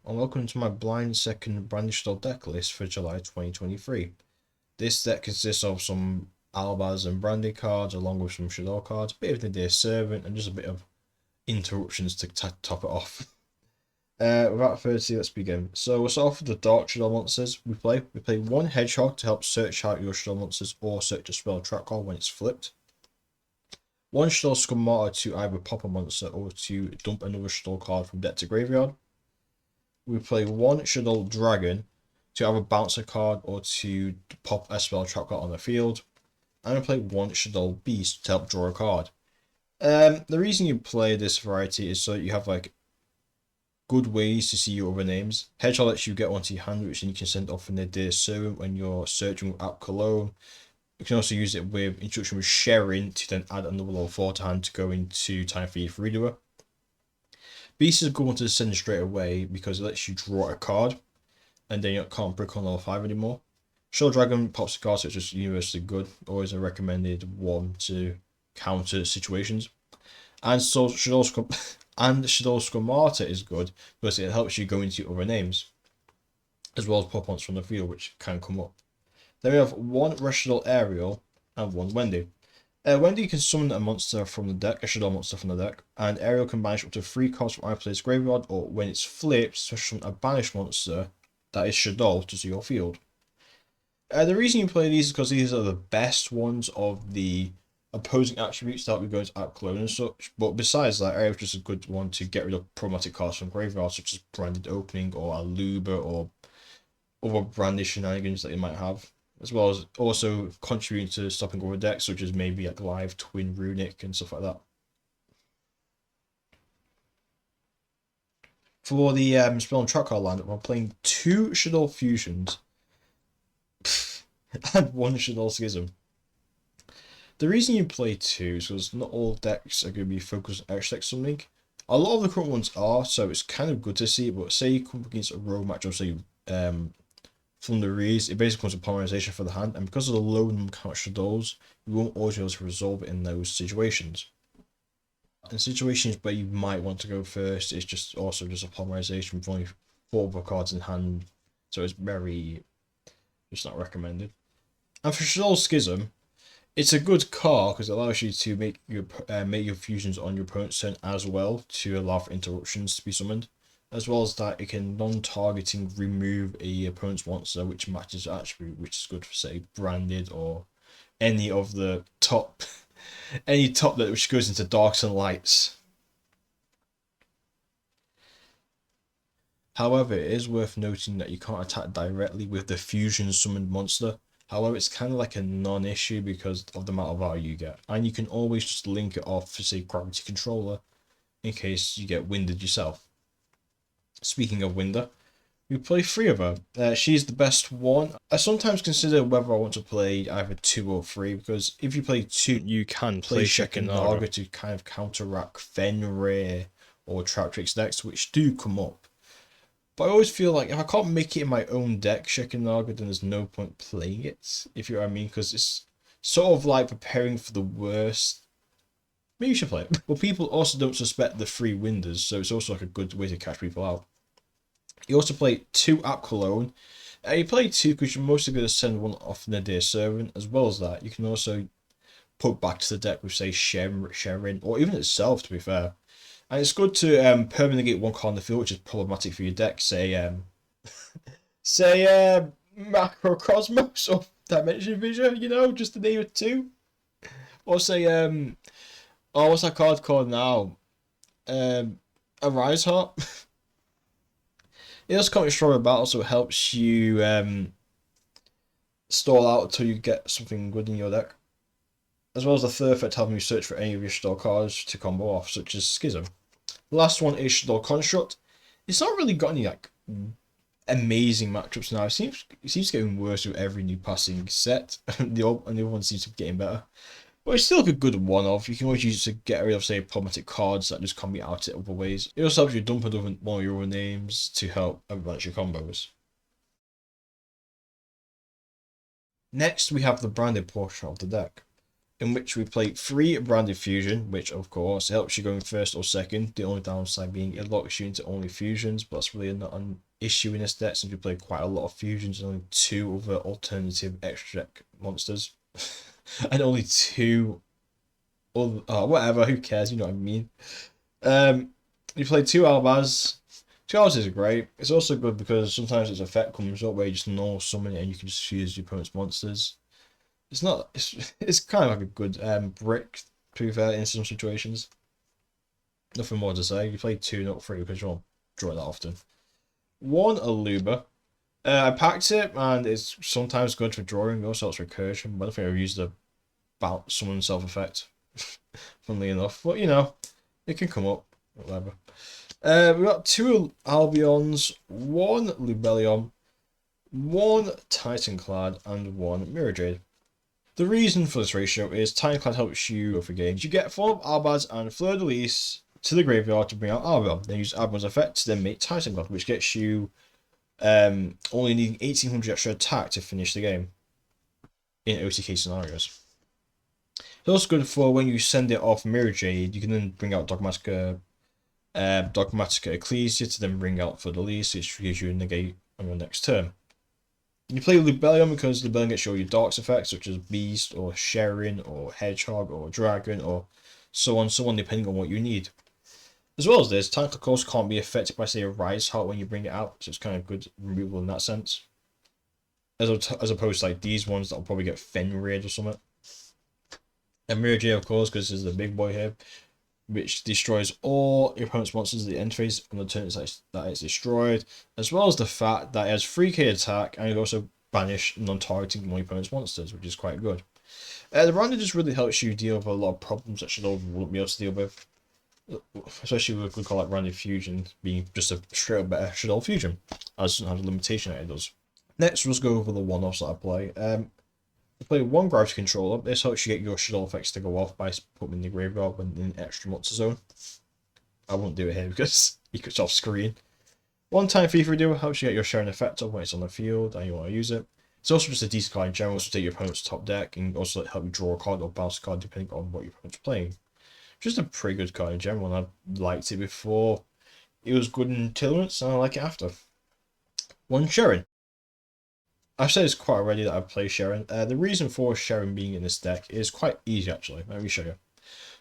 and welcome to my blind second Shaddoll deck list for July 2023. This deck consists of some Albaz and Brandy cards along with some Shaddoll cards, a bit of Nadir Servant and just a bit of interruptions to top it off. Without further ado, let's begin. So we'll start off with the Dark Shaddoll monsters we play. We play one Hedgehog to help search out your Shaddoll monsters or search a spell track card when it's flipped. One Shaddoll Squamata to either pop a monster or to dump another Shaddoll card from deck to graveyard. We play one Shaddoll Dragon to have a bouncer card or to pop a spell trap card on the field. And we play one Shaddoll Beast to help draw a card. The reason you play this variety is so that you have like good ways to see your other names. Hedgehog lets you get one to your hand, which then you can send off in Nadir Servant when you're searching with Apkallone. You can also use it with Introduction with Sharing to then add another level 4 to hand to go into time for your Fleurdelis. Beast is a good one to send straight away because it lets you draw a card and then you can't brick on level 5 anymore. Shaddoll Dragon pops a card, so it's just universally good, always a recommended one to counter situations. And so Shaddoll Squamata is good because it helps you go into other names, as well as pop ons from the field, which can come up. Then we have one Reeshaddoll Ariel and one Wendi. Wendi can summon a monster from the deck, a Shaddoll monster from the deck, and Ariel can banish up to 3 cards from either player's graveyard, or when it's flipped, summon a banished monster that is Shaddoll to your field. The reason you play these is because these are the best ones of the opposing attributes that we go to Apkallone and such, but besides that, Ariel's just a good one to get rid of problematic cards from graveyard, such as Branded Opening or Aluber or other branded shenanigans that you might have, as well as also contributing to stopping other decks, such as maybe like Live Twin Runic and stuff like that. For the spell and track card lineup, I'm playing 2 Shaddoll Fusions and 1 Shaddoll Schism. The reason you play 2 is because not all decks are going to be focused on X-Deck something. A lot of the current ones are, so it's kind of good to see, but say you come against a rogue match or say Fleurdelis, it basically comes with Polymerization for the hand, and because of the low number count Shaddolls, you won't always be able to resolve it in those situations. In situations where you might want to go first, it's just also just a Polymerization with only 4 other cards in hand, so it's just not recommended. And for Shaddoll Schism, it's a good card because it allows you to make your fusions on your opponent's turn as well to allow for interruptions to be summoned. As well as that, it can non-targeting remove a opponent's monster which matches attribute, which is good for say Branded or any of the top that which goes into darks and lights. However, it is worth noting that you can't attack directly with the fusion summoned monster. However, it's kind of like a non-issue because of the amount of value you get, and you can always just link it off for say Gravity Controller in case you get winded yourself. Speaking of Winda, we play 3 of her. She's the best one. I sometimes consider whether I want to play either 2 or 3 because if you play 2, you can play Shaddoll to kind of counteract Fenrir or Traptrix decks, which do come up. But I always feel like if I can't make it in my own deck, Shaddoll, then there's no point playing it, if you know what I mean, because it's sort of like preparing for the worst. Maybe you should play it. But people also don't suspect the 3 Windas, so it's also like a good way to catch people out. You also play 2 Apkallone. You play 2 because you're mostly going to send one off Nadir Servant. As well as that, you can also put back to the deck with say Sharing or even itself, to be fair. And it's good to permanently get 1 card on the field, which is problematic for your deck. Say Macrocosmos or Dimension Vision, you know, just to name it 2. Or say oh, what's that card called now? Arise Heart. It does come with stronger battle, so it helps you stall out until you get something good in your deck. As well as the third effect helping you search for any of your Shaddoll cards to combo off, such as Schism. The last one is Shaddoll Construct. It's not really got any like amazing matchups now. It seems getting worse with every new passing set. And the other one seems to be getting better. But it's still like a good one-off. You can always use it to get rid of, say, problematic cards that just can't be out in other ways. It also helps you dump one of your own names to help advance your combos. Next, we have the branded portion of the deck. in which we play 3 Branded Fusion, which of course helps you going first or second. The only downside being it locks you into only fusions, but that's really not an issue in this deck since you play quite a lot of fusions and only 2 other alternative extra deck monsters. And only 2 other, whatever, who cares, you know what I mean. You play 2 Albaz. 2 Albaz is great. It's also good because sometimes its effect comes up where you just know summon it and you can just use your opponent's monsters. It's kind of like a good brick, to be fair, in some situations. Nothing more to say. You play 2, not 3, because you won't draw it that often. 1 Aluber. I packed it, and it's sometimes good for drawing, also helps recursion, but I think I've used the summon self effect, funnily enough. But you know, it can come up, whatever. We've got 2 Albions, 1 Lubellion, 1 Titaniklad, and 1 Mirrorjade. The reason for this ratio is Titaniklad helps you go for games. You get 4 Albaz and Fleurdelis to the graveyard to bring out Ariel. Then use Albaz's effect to then make Titaniklad, which gets you only needing 1800 extra attack to finish the game in OTK scenarios. It's also good for when you send it off Mirrorjade, you can then bring out Dogmatika Ecclesia to then bring out Fleurdelis, which gives you a negate on your next turn. You play Lubellion because Lubellion gets you all your darks effects, such as Beast, or Scheiren, or Hedgehog, or Dragon, or so on, depending on what you need. As well as this, Titaniklad of course can't be affected by, say, a Rise Heart when you bring it out, so it's kind of good removal in that sense. As opposed to like these ones that will probably get Fenrir or something. And Mirrorjade, of course, because this is the big boy here, which destroys all your opponent's monsters at the end phase on the turn that it's destroyed, as well as the fact that it has 3k attack and it also banish non-targeting your opponent's monsters, which is quite good. The Randa just really helps you deal with a lot of problems that Shaddoll wouldn't be able to deal with, especially with a good call like Branded Fusion being just a straight up better Shaddoll Fusion, as it doesn't have the limitation that it does. Next, let's go over the one-offs that I play. You play 1 Gravity Controller. This helps you get your Shaddoll effects to go off by putting them in the graveyard when in an extra monster zone. I won't do it here because he cuts off screen. 1 Time Thief Redo helps you get your Scheiren effect off when it's on the field and you want to use it. It's also just a decent card in general to take your opponent's top deck and also help you draw a card or bounce a card depending on what your opponent's playing. Just a pretty good card in general, and I liked it before. It was good in Tearlaments and I like it after. 1 Scheiren. I've said this quite already that I play Scheiren. The reason for Scheiren being in this deck is quite easy actually. Let me show you.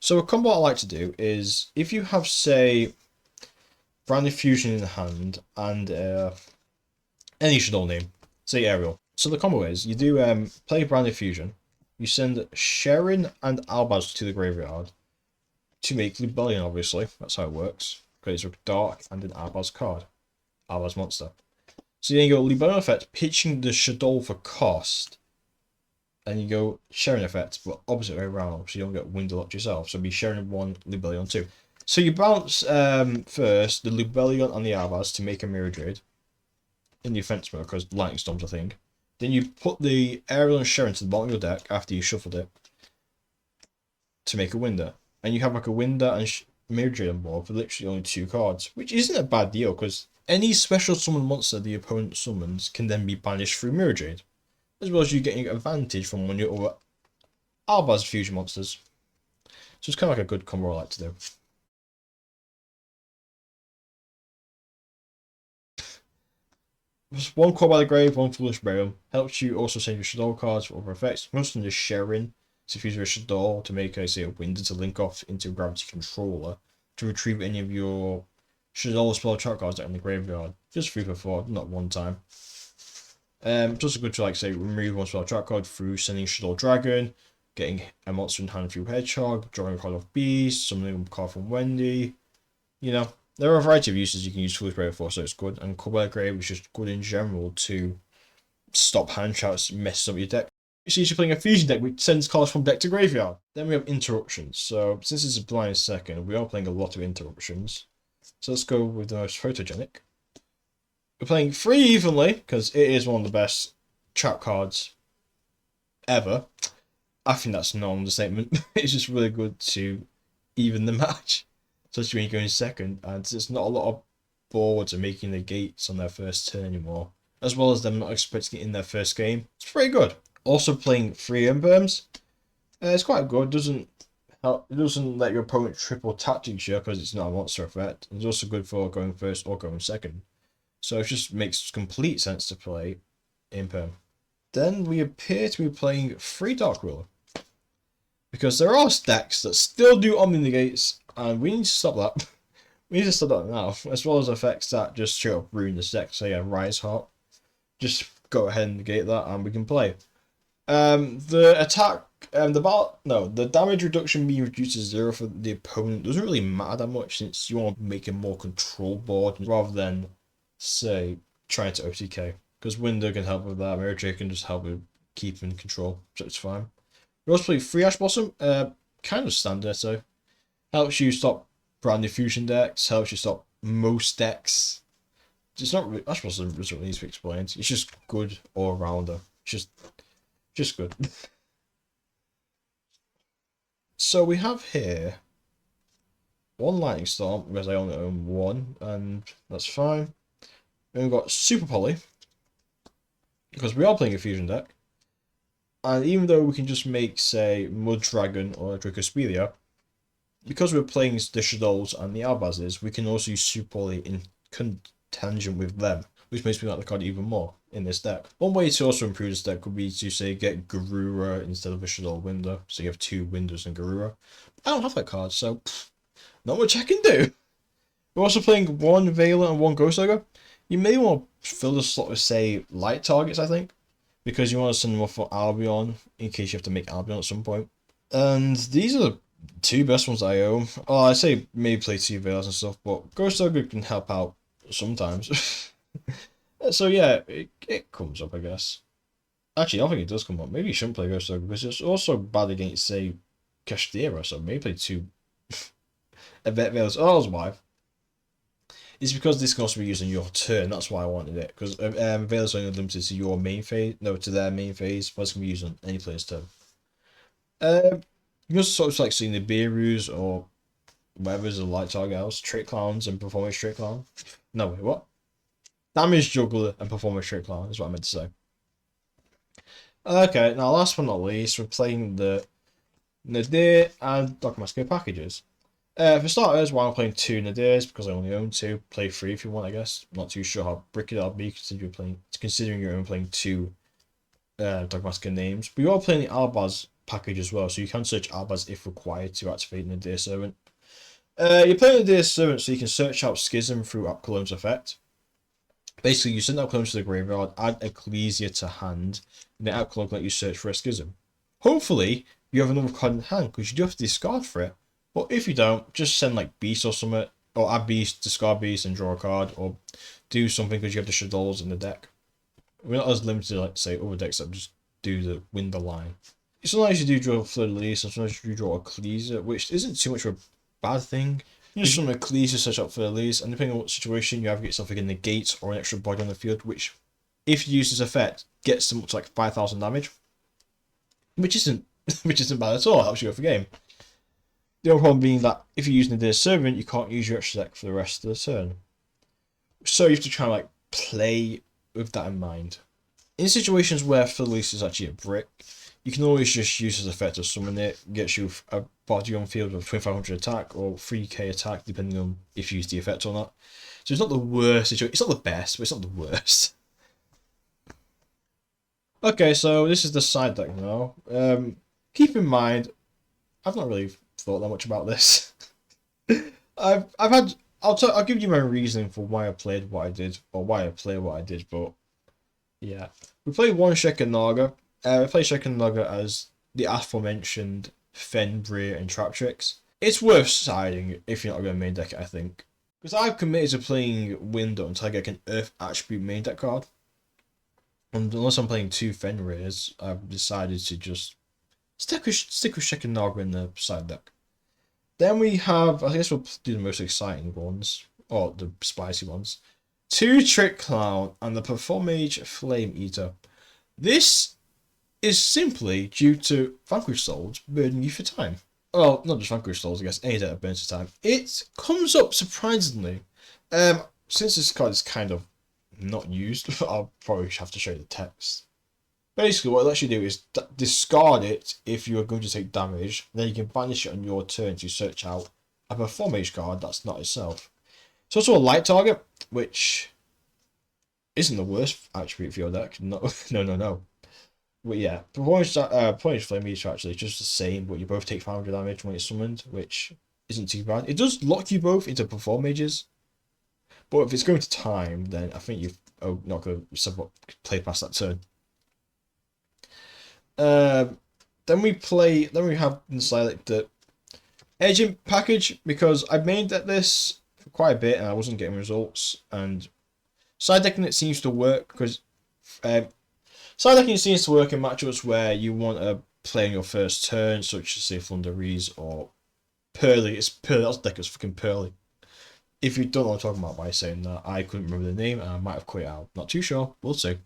So a combo I like to do is if you have, say, Branded Fusion in the hand and any Shaddoll name, say Ariel. So the combo is you do play Branded Fusion, you send Scheiren and Albaz to the graveyard to make Lubellion, obviously. That's how it works. Because it's a dark and an Albaz card. Albaz monster. So then you go Lubellion effect, pitching the Shaddoll for cost. And you go Scheiren effect, but opposite way around, so you don't get Winda locked yourself. So it'd be Scheiren 1, Lubellion 2. So you bounce first the Lubellion and the Albaz to make a Mirrorjade in the offense mode, because Lightning Storm's a thing. Then you put the Ariel and Scheiren to the bottom of your deck after you shuffled it to make a Winda. And you have like a Winda and Mirrorjade on board for literally only 2 cards, which isn't a bad deal, because any special summon monster the opponent summons can then be banished through Mirrorjade, as well as you getting advantage from one of your other Albaz fusion monsters. So it's kind of like a good combo I like to do. Just 1 Call by the Grave, 1 Foolish Burial. Helps you also send your Shaddoll cards for other effects. Most of them is Scheiren to fuse with a Shaddoll to make, say, a Winda to link off into a Gravity Controller to retrieve any of your Shaddoll spell trap cards that are in the graveyard. Just 3 for 4, not 1 time. It's also good to, like, say, remove 1 spell trap card through sending Shaddoll Dragon, getting a monster in hand through Hedgehog, drawing a card off Beast, summoning a card from Wendi. You know, there are a variety of uses you can use Foolish Brave for, so it's good. And Call by the Grave is just good in general to stop hand traps, mess up your deck. So you're playing a fusion deck which sends cards from deck to graveyard. Then we have interruptions. So since it's a blind second, we are playing a lot of interruptions. So let's go with the most photogenic. We're playing 3 evenly, because it is one of the best trap cards ever. I think that's no understatement. It's just really good to even the match, especially when you go in second, and there's not a lot of boards are making the gates on their first turn anymore, as well as them not expecting it in their first game. It's pretty good. Also playing 3 Imperms. It's quite good. Doesn't help. It doesn't let your opponent triple tactics you because it's not a monster effect. It's also good for going first or going second. So it just makes complete sense to play Imperm. Then we appear to be playing 3 Dark Ruler. Because there are stacks that still do Omni Negates, and we need to stop that. We need to stop that now, as well as effects that just straight up ruin the deck. So yeah, Rise Heart. Just go ahead and negate that, and we can play. The attack, the damage reduction being reduced to 0 for the opponent doesn't really matter that much, since you want to make a more control board rather than, say, trying to OTK. Because Winda can help with that, Mirrorjade can just help with keeping control, so it's fine. We also play 3 Ash Blossom, kind of standard, so helps you stop brand new fusion decks, helps you stop most decks. It's not really, Ash Blossom doesn't really need to be explained. It's just good all rounder. It's just good. So we have here 1 Lightning Storm, because I only own 1, and that's fine. Then we've got Super Poly, because we are playing a fusion deck. And even though we can just make, say, Mud Dragon or Dragostapelia, because we're playing the Shaddolls and the Albazes, we can also use Super Poly in tangent with them, which makes me like the card even more in this deck. One way to also improve this deck could be to, say, get Garura instead of a Shaddoll Winda, so you have 2 Windas and Garura. I don't have that card, so not much I can do. We're also playing 1 Veiler and 1 Ghost Ogre. You may want to fill the slot with, say, light targets, I think, because you want to send them off for Albion in case you have to make Albion at some point. And these are the 2 best ones I own. Oh, I say maybe play 2 Veilers and stuff, but Ghost Ogre can help out sometimes. So yeah, it comes up, I guess. Actually, I don't think it does come up. Maybe you shouldn't play Ghost Ogre because it's also bad against, say, Kashtira, so maybe play 2 Event Veilers. Oh, that's why. It's because this can also be used on your turn, that's why I wanted it. Because Veilers are only limited to your main phase, no, to their main phase, but it's going to be used on any player's turn. You can also sort of like seeing the Beerus or whatever's a light target else, Trick Clowns and Performance Trick Clown. No, wait, what? Damage Juggler and Performance Trick Clown is what I meant to say. Okay, now last but not least, we're playing the Nadir and Dogmatika packages. For starters, while I'm playing 2 Nadirs, because I only own 2, play 3 if you want, I guess. I'm not too sure how bricky that'll be considering you're only playing 2 Dogmatika names. But you are playing the Albaz package as well, so you can search Albaz if required to activate Nadir Servant. You're playing Nadir Servant so you can search out Schism through Apkallone's effect. Basically, you send Apkallone to the graveyard, add Ecclesia to hand, and then Apkallone can let you search for a Schism. Hopefully, you have another card in hand, because you do have to discard for it. But if you don't, just send like Beast or something, or add Beast, discard Beast, and draw a card, or do something because you have the Shaddolls in the deck. We're not as limited like, say, other decks that just do the Winda line. Sometimes you do draw Fleurdelis, and sometimes you do draw Ecclesia, which isn't too much of a bad thing. You just summon Ecclesia, search out Fleurdelis, and depending on what situation, you have to get something in the gate or an extra body on the field, which, if you use this effect, gets them up to like 5,000 damage, which isn't bad at all. Helps you go for game. The only problem being that if you're using Nadir Servant, you can't use your extra deck for the rest of the turn. So you have to try and like play with that in mind. In situations where Fleurdelis is actually a brick, you can always just use his effect to summon it, gets you a body on field with 2500 attack or 3k attack, depending on if you use the effect or not. So it's not the worst situation. It's not the best, but it's not the worst. Okay, so this is the side deck now. Keep in mind, I've not really thought that much about this. I'll give you my reasoning for why I played what I did, or why I played what I did, but yeah. We played 1 Shekin Naga. We play Shekin Naga as the aforementioned Fenrir and Trap Tricks. It's worth siding if you're not going to main deck it, I think. Because I've committed to playing Winda until I get an Earth Attribute main deck card. And unless I'm playing 2 Fenrirs, I've decided to just stick with Shekin Naga in the side deck. Then we have, I guess we'll do the most exciting ones, or the spicy ones. 2 Trick Clown and the Performage Flame Eater. This is simply due to Vanquish Souls burning you for time. Well, not just Vanquish Souls, I guess, any deck that burns for time. It comes up surprisingly. Since this card is kind of not used, I'll probably have to show you the text. Basically, what it lets you do is discard it if you are going to take damage. Then you can banish it on your turn to search out a performance card that's not itself. It's also a light target, which isn't the worst attribute for your deck. No, no. But yeah, performance flame meter actually is just the same, but you both take 500 damage when it's summoned, which isn't too bad. It does lock you both into perform mages, but if it's going to time, then I think you've not going to play past that turn. Then we have inside the agent package, because I made this for quite a bit and I wasn't getting results, and side decking it seems to work because side decking seems to work in matchups where you want to play on your first turn, such as say Fleurdelis or Pearly. It's Pearly. That deck is fucking Pearly. If you don't know what I'm talking about by saying that, I couldn't remember the name and I might have quit out. Not too sure. We'll see.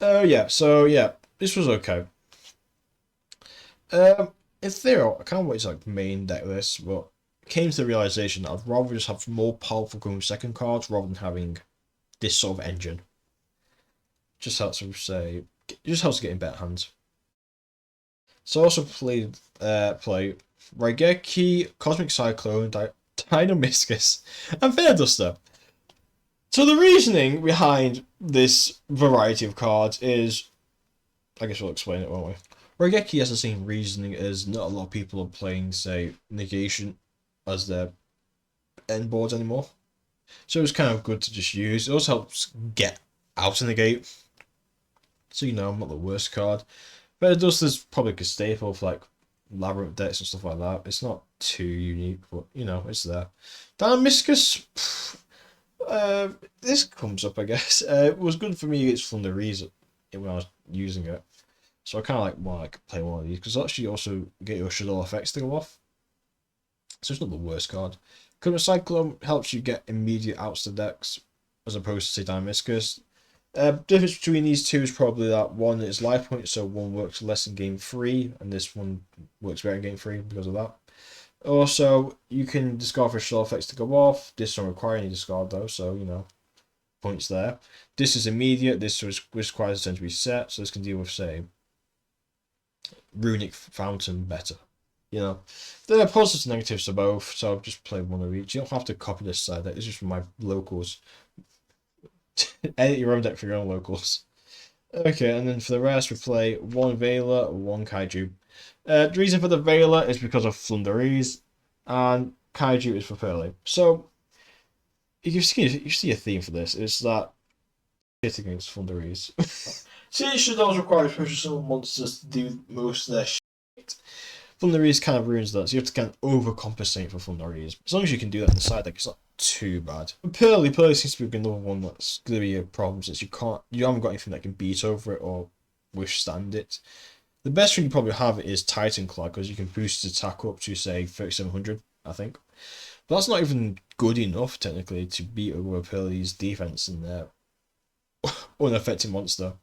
Yeah. So yeah, this was okay. In theory, I kind of wanted to like main deck this, but came to the realization that I'd rather just have more powerful going second cards rather than having this sort of engine. Just helps to get in better hands. So I also played Raigeki, Cosmic Cyclone, Dynamiscus, and Fleurdelis. So the reasoning behind this variety of cards is, I guess we'll explain it, won't we? Raigeki has the same reasoning as not a lot of people are playing, say, Negation as their end boards anymore. So it's kind of good to just use. It also helps get out of Negate. So, you know, not the worst card. Fleurdelis is probably a staple for like Labyrinth decks and stuff like that. It's not too unique, but, you know, it's there. Dynamiscus, this comes up, I guess. It was good for me against Fleurdelis when I was using it. So I kind of want to play one of these, because actually also get your Shaddoll effects to go off. So it's not the worst card. Cosmic Cyclone helps you get immediate outs to decks, as opposed to say Dynamiscus. Difference between these two is probably that one is life points, so one works less in game 3, and this one works better in game 3 because of that. Also, you can discard for Shaddoll effects to go off. This don't require any discard though, so you know, points there. This is immediate. This requires a turn to be set, so this can deal with say Runic Fountain better. You know, there are positives and negatives to both, so I've just played one of each. You don't have to copy this side deck. This is for my locals. Edit your own deck for your own locals. Okay, and then for the rest, we play one Veiler, one Kaiju. The reason for the Veiler is because of Fleurdelis, and Kaiju is for Pearly. So, you see a theme for this. It's that shit against Fleurdelis. Since Shaddoll requires special summon monsters to do most of their shit, Fleurdelis kind of ruins that, so you have to kind of overcompensate for Fleurdelis. As long as you can do that in the side deck, it's not too bad. But Pearly seems to be another one that's going to be a problem, since you haven't got anything that can beat over it or withstand it. The best thing you probably have is Titaniklad, because you can boost its attack up to say 3700, I think. But that's not even good enough technically to beat over Pearly's defense and their unaffected monster.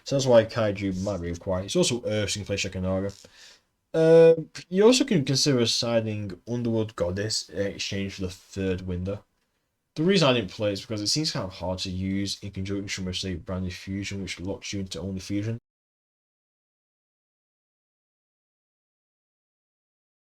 So that's why Kaiju might be required. It's also Earth, so you can play Shekinaga. You also can consider siding Underworld Goddess in exchange for the third Winda. The reason I didn't play is because it seems kind of hard to use in conjunction with say Branded Fusion, which locks you into only Fusion.